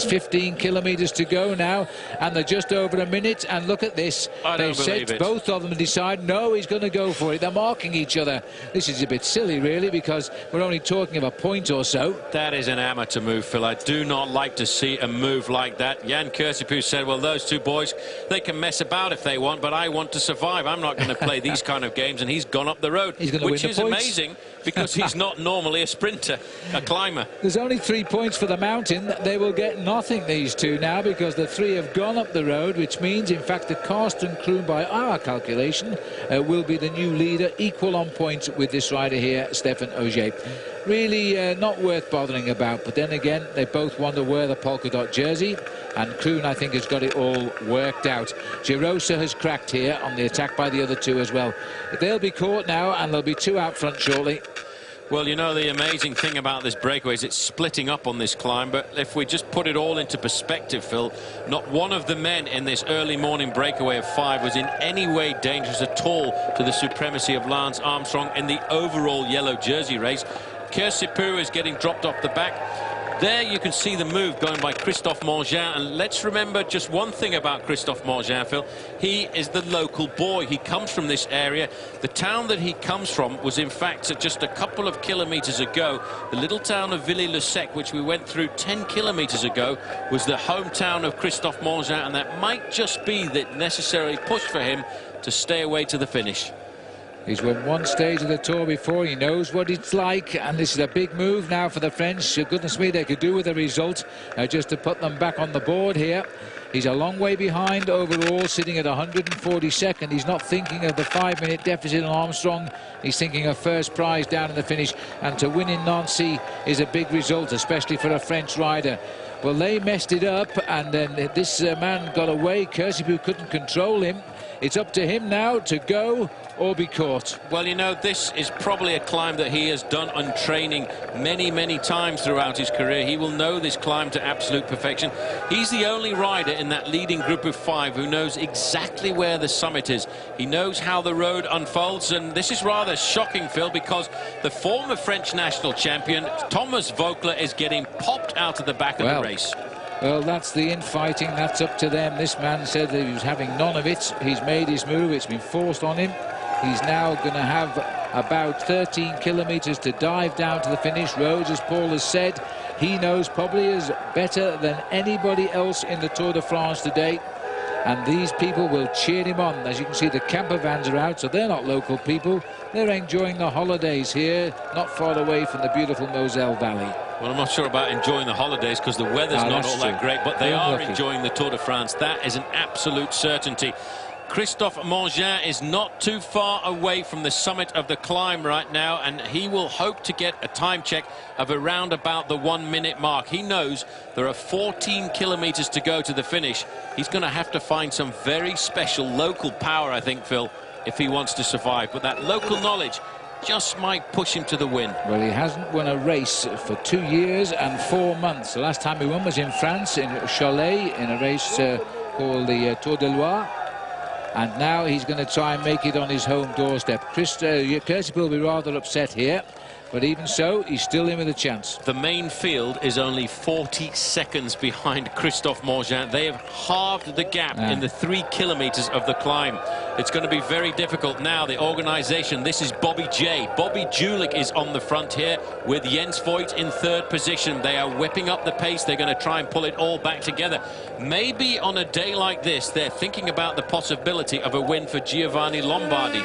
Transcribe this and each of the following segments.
It's 15 kilometres to go now, and they're just over a minute. And look at this. They've said both of them decide, no, he's going to go for it. They're marking each other. This is a bit silly, really, because we're only talking of a point or so. That is an amateur move, Phil. I do not like to see a move like that. Jan Kirsipuu said, well, those two boys, they can mess about if they want, but I want to survive. I'm not going to play these kind of games, and he's gone up the road, which is amazing because he's not normally a sprinter, a climber. There's only 3 points for the mountain. They will get nothing, these two, now, because the three have gone up the road, which means, in fact, that Karsten Kroon, by our calculation, will be the new leader, equal on points with this rider here, Stéphane Ogier. Really not worth bothering about, but then again, they both want to wear the polka dot jersey, and Kroon, I think, has got it all worked out. Girosa has cracked here on the attack by the other two as well. They'll be caught now, and there'll be two out front shortly. Well, you know, the amazing thing about this breakaway is it's splitting up on this climb, but if we just put it all into perspective, Phil, not one of the men in this early morning breakaway of 5 was in any way dangerous at all to the supremacy of Lance Armstrong in the overall yellow jersey race. Kirsipuu is getting dropped off the back. There you can see the move going by Christophe Mangin, and let's remember just one thing about Christophe Mangin, Phil. He is the local boy. He comes from this area. The town that he comes from was, in fact, just a couple of kilometres ago, the little town of Villers-le-Sec, which we went through 10 kilometres ago, was the hometown of Christophe Mangin, and that might just be the necessary push for him to stay away to the finish. He's won one stage of the Tour before. He knows what it's like, and this is a big move now for the French. Goodness me, they could do with the result just to put them back on the board here. He's a long way behind overall, sitting at 142nd. He's not thinking of the 5-minute deficit on Armstrong. He's thinking of first prize down in the finish, and to win in Nancy is a big result, especially for a French rider. Well, they messed it up, and then this man got away. Kirsipuu couldn't control him. It's up to him now to go or be caught. Well, you know, this is probably a climb that he has done on training many times throughout his career. He will know this climb to absolute perfection. He's the only rider in that leading group of 5 who knows exactly where the summit is. He knows how the road unfolds, and this is rather shocking, Phil, because the former French national champion, Thomas Voeckler, is getting popped out of the back of the race. Well, that's the infighting. That's up to them. This man said that he was having none of it. He's made his move. It's been forced on him. He's now going to have about 13 kilometres to dive down to the finish. Rhodes, as Paul has said, he knows probably is better than anybody else in the Tour de France today. And these people will cheer him on. As you can see, the camper vans are out, so they're not local people. They're enjoying the holidays here, not far away from the beautiful Moselle Valley. Well, I'm not sure about enjoying the holidays because the weather's not all that great, but they are enjoying the Tour de France. That is an absolute certainty. Christophe Mangin is not too far away from the summit of the climb right now, and he will hope to get a time check of around about the 1-minute mark. He knows there are 14 kilometres to go to the finish. He's going to have to find some very special local power, I think, Phil, if he wants to survive. But that local knowledge just might push him to the win. Well, he hasn't won a race for 2 years and 4 months. The last time he won was in France, in Cholet, in a race called the Tour de Loire. And now he's going to try and make it on his home doorstep. Kirsipuu will be rather upset here, but even so, he's still in with a chance. The main field is only 40 seconds behind Christophe Mangin. They have halved the gap in the 3 kilometres of the climb. It's going to be very difficult now. The organisation, this is Bobby J. Bobby Julich is on the front here with Jens Voigt in 3rd position. They are whipping up the pace. They're going to try and pull it all back together. Maybe on a day like this, they're thinking about the possibility of a win for Giovanni Lombardi.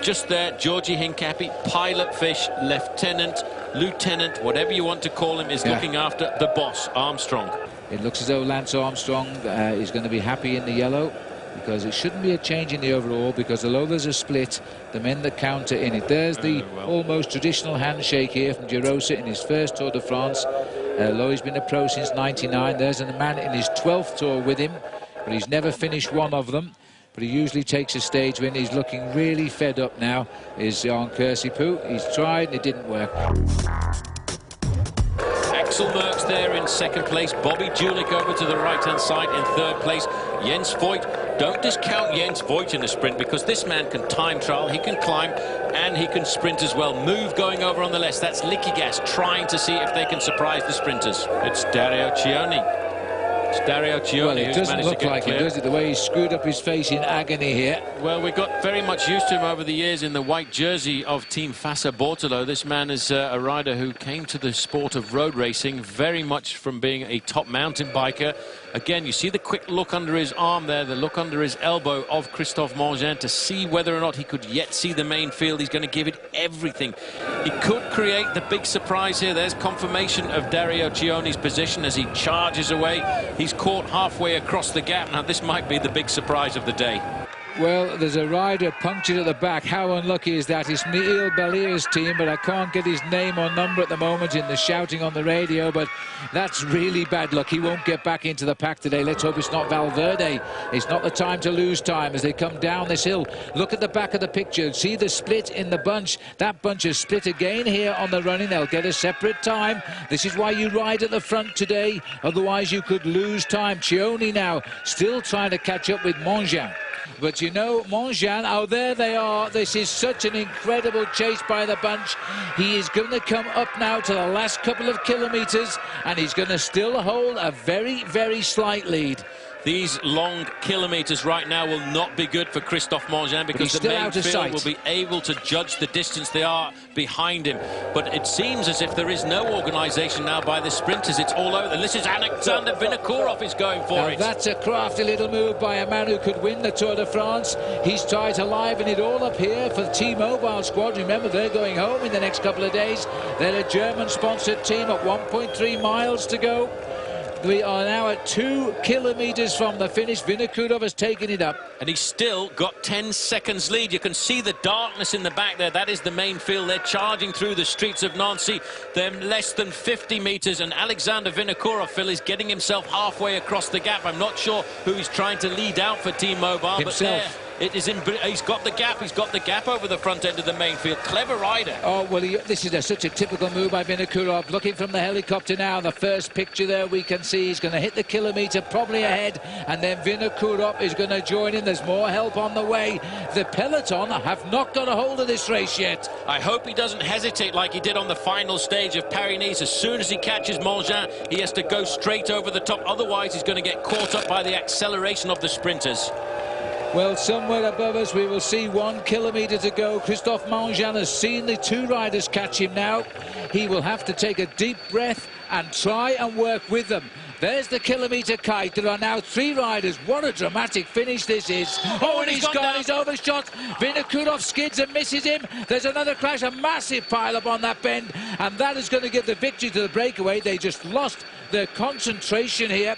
Just there, Georgi Hincapie, pilot fish, lieutenant, whatever you want to call him, is looking after the boss, Armstrong. It looks as though Lance Armstrong is going to be happy in the yellow, because it shouldn't be a change in the overall, because although there's a split, the men that count are in it. There's the almost traditional handshake here from Girosa in his first Tour de France. Though he's been a pro since '99, there's a man in his 12th tour with him, but he's never finished one of them. But he usually takes a stage win. He's looking really fed up now, is Jan Kirsipuu. He's tried and it didn't work. Axel Merckx there in 2nd place. Bobby Julich over to the right-hand side in 3rd place. Jens Voigt. Don't discount Jens Voigt in the sprint, because this man can time trial, he can climb, and he can sprint as well. Move going over on the left. That's Liquigas trying to see if they can surprise the sprinters. It's Dario Cioni. It's Dario Cioni. Well, it doesn't look like it, does it? The way he screwed up his face in agony here. Well, we got very much used to him over the years in the white jersey of Team Fassa Bortolo. This man is a rider who came to the sport of road racing very much from being a top mountain biker. Again, you see the quick look under his arm there, the look under his elbow of Christophe Mangin to see whether or not he could yet see the main field. He's going to give it everything. He could create the big surprise here. There's confirmation of Dario Cioni's position as he charges away. He's caught halfway across the gap. Now, this might be the big surprise of the day. Well, there's a rider punctured at the back. How unlucky is that? It's Neil Balier's team, but I can't get his name or number at the moment in the shouting on the radio, but that's really bad luck. He won't get back into the pack today. Let's hope it's not Valverde. It's not the time to lose time as they come down this hill. Look at the back of the picture. See the split in the bunch. That bunch is split again here on the running. They'll get a separate time. This is why you ride at the front today. Otherwise, you could lose time. Cioni now still trying to catch up with Mangin. But you know, Mangin, oh, there they are. This is such an incredible chase by the bunch. He is going to come up now to the last couple of kilometres, and he's going to still hold a very, very slight lead. These long kilometres right now will not be good for Christophe Mangin because the main field will be able to judge the distance they are behind him. But it seems as if there is no organisation now by the sprinters. It's all over. And this is Alexander Vinokourov is going for it. That's a crafty little move by a man who could win the Tour de France. He's tried to liven it all up here for the T-Mobile squad. Remember, they're going home in the next couple of days. They're a German-sponsored team at 1.3 miles to go. We are now at 2 kilometres from the finish. Vinokourov has taken it up. And he's still got 10 seconds lead. You can see the darkness in the back there. That is the main field. They're charging through the streets of Nancy. They're less than 50 metres. And Alexander Vinokourov, Phil, is getting himself halfway across the gap. I'm not sure who he's trying to lead out for T-Mobile. But there, it is in. He's got the gap. He's got the gap over the front end of the main field. Clever rider. Oh, well, this is such a typical move by Vinokourov. Looking from the helicopter now, the first picture there we can see he's going to hit the kilometre probably ahead, and then Vinokourov is going to join in. There's more help on the way. The peloton have not got a hold of this race yet. I hope he doesn't hesitate like he did on the final stage of Paris-Nice. As soon as he catches Mangin, he has to go straight over the top. Otherwise, he's going to get caught up by the acceleration of the sprinters. Well, somewhere above us, we will see 1 kilometre to go. Christophe Mangin has seen the 2 riders catch him now. He will have to take a deep breath and try and work with them. There's the kilometre kite. There are now 3 riders. What a dramatic finish this is. Oh, and he's gone. He's overshot. Vinokourov skids and misses him. There's another crash, a massive pile-up on that bend, and that is going to give the victory to the breakaway. They just lost their concentration here.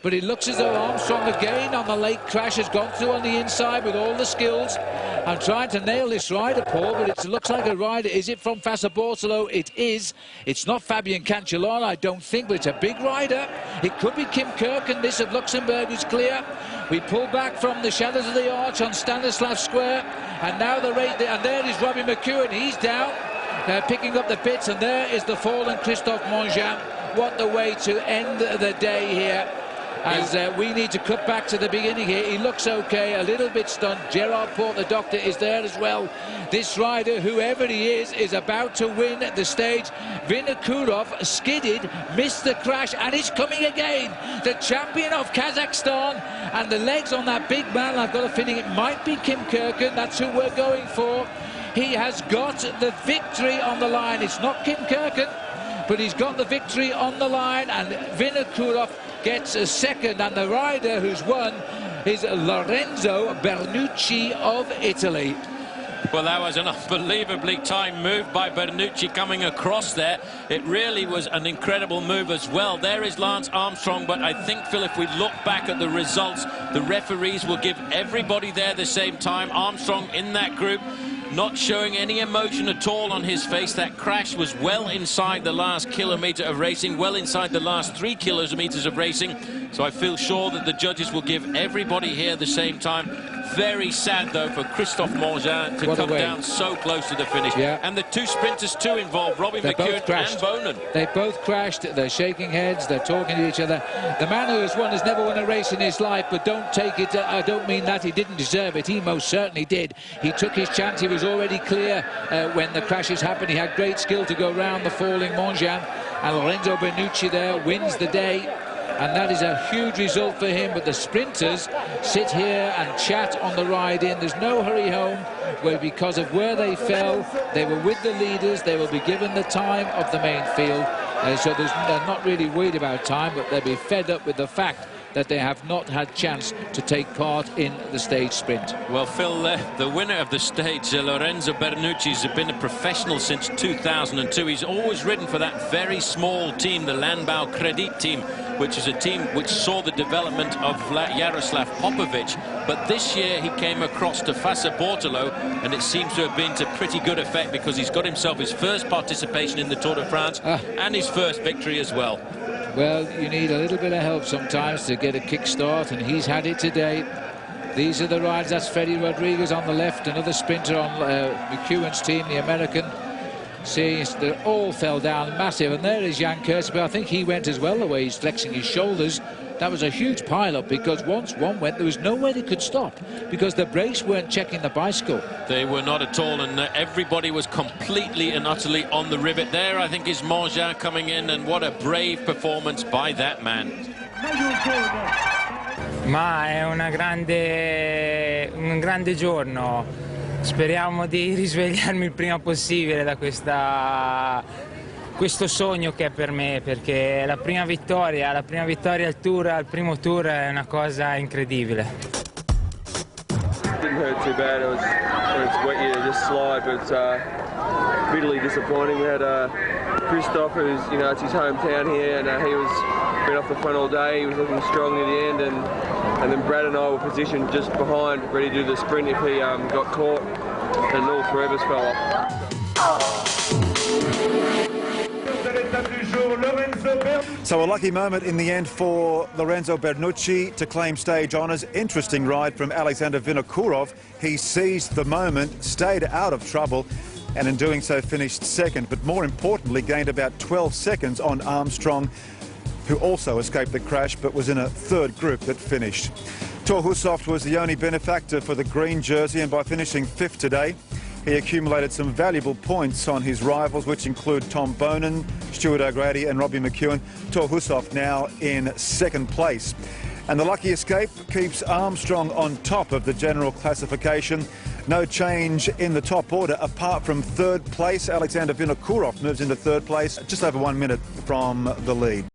But it looks as though Armstrong again on the late crash has gone through on the inside with all the skills. I'm trying to nail this rider, Paul, but it looks like a rider. Is it from Fassa Bortolo? It is. It's not Fabien Cancellara, I don't think, but it's a big rider. It could be Kim Kirken. This of Luxembourg is clear. We pull back from the shadows of the arch on Stanislav Square, and now and there is Robbie McEwen. He's down, picking up the bits, and there is the fallen Christophe Mangin. What the way to end the day here. As we need to cut back to the beginning here. He looks okay, a little bit stunned. Gerard Port, the doctor, is there as well. This rider, whoever he is about to win the stage. Vinokourov skidded, missed the crash, and is coming again. The champion of Kazakhstan, and the legs on that big man, I've got a feeling it might be Kim Kirken. That's who we're going for. He has got the victory on the line. It's not Kim Kirken, but he's got the victory on the line, and Vinokourov gets a second, and the rider who's won is Lorenzo Bernucci of Italy. Well, that was an unbelievably timed move by Bernucci coming across there. It really was an incredible move as well. There is Lance Armstrong, but I think, Phil, if we look back at the results, the referees will give everybody there the same time. Armstrong in that group, not showing any emotion at all on his face. That crash was well inside the last kilometre of racing, well inside the last 3 kilometres of racing. So I feel sure that the judges will give everybody here the same time. Very sad, though, for Christophe Mangin to come down so close to the finish. Yeah. And the 2 sprinters, too, involved, Robbie McEwen and Bonan. They both crashed. They're shaking heads. They're talking to each other. The man who has won has never won a race in his life, but don't take it. I don't mean that he didn't deserve it. He most certainly did. He took his chance. He was already clear when the crashes happened. He had great skill to go round the falling Mangin. And Lorenzo Bernucci there wins the day. and that is a huge result for him. But the sprinters sit here and chat on the ride in. There's no hurry home, where because of where they fell, they were with the leaders. They will be given the time of the main field, so they're not really worried about time, but they'll be fed up with the fact that they have not had chance to take part in the stage sprint. Well, Phil, the winner of the stage, Lorenzo Bernucci, has been a professional since 2002. He's always ridden for that very small team, the Landbau Credit team, which is a team which saw the development of Jaroslav Popovic. But this year he came across to Fassa Bortolo, and it seems to have been to pretty good effect, because he's got himself his first participation in the Tour de France and his first victory as well. Well, you need a little bit of help sometimes to get a kick-start, and he's had it today. These are the rides. That's Freddy Rodriguez on the left, another sprinter on McEwen's team, the American. See, they all fell down massive, and there is Jan Kurtz, but I think he went as well, the way he's flexing his shoulders. That was a huge pile-up, because once one went, there was nowhere they could stop, because the brakes weren't checking the bicycle. They were not at all, and everybody was completely and utterly on the rivet. There, I think, is Mongin coming in, and what a brave performance by that man. Ma è un grande giorno. Speriamo di risvegliarmi il prima possibile da questo sogno che è per me, perché la prima vittoria al Tour, al primo Tour, è una cosa incredibile. Didn't hurt too bad. It's wet, you just slide, but it's bitterly disappointing. We had Christoph, who's, it's his hometown here, and he was been off the front all day. He was looking strong near the end, and then Brad and I were positioned just behind, ready to do the sprint if he got caught, and all three of us fell off. So a lucky moment in the end for Lorenzo Bernucci to claim stage honours. Interesting ride from Alexander Vinokourov. He seized the moment, stayed out of trouble, and in doing so finished second, but more importantly gained about 12 seconds on Armstrong, who also escaped the crash but was in a third group that finished. Thor Hushovd was the only benefactor for the green jersey, and by finishing fifth today, he accumulated some valuable points on his rivals, which include Tom Bonen, Stuart O'Grady and Robbie McEwen. Thor Hushovd now in second place. And the lucky escape keeps Armstrong on top of the general classification. No change in the top order apart from third place. Alexander Vinokourov moves into third place, just over 1 minute from the lead.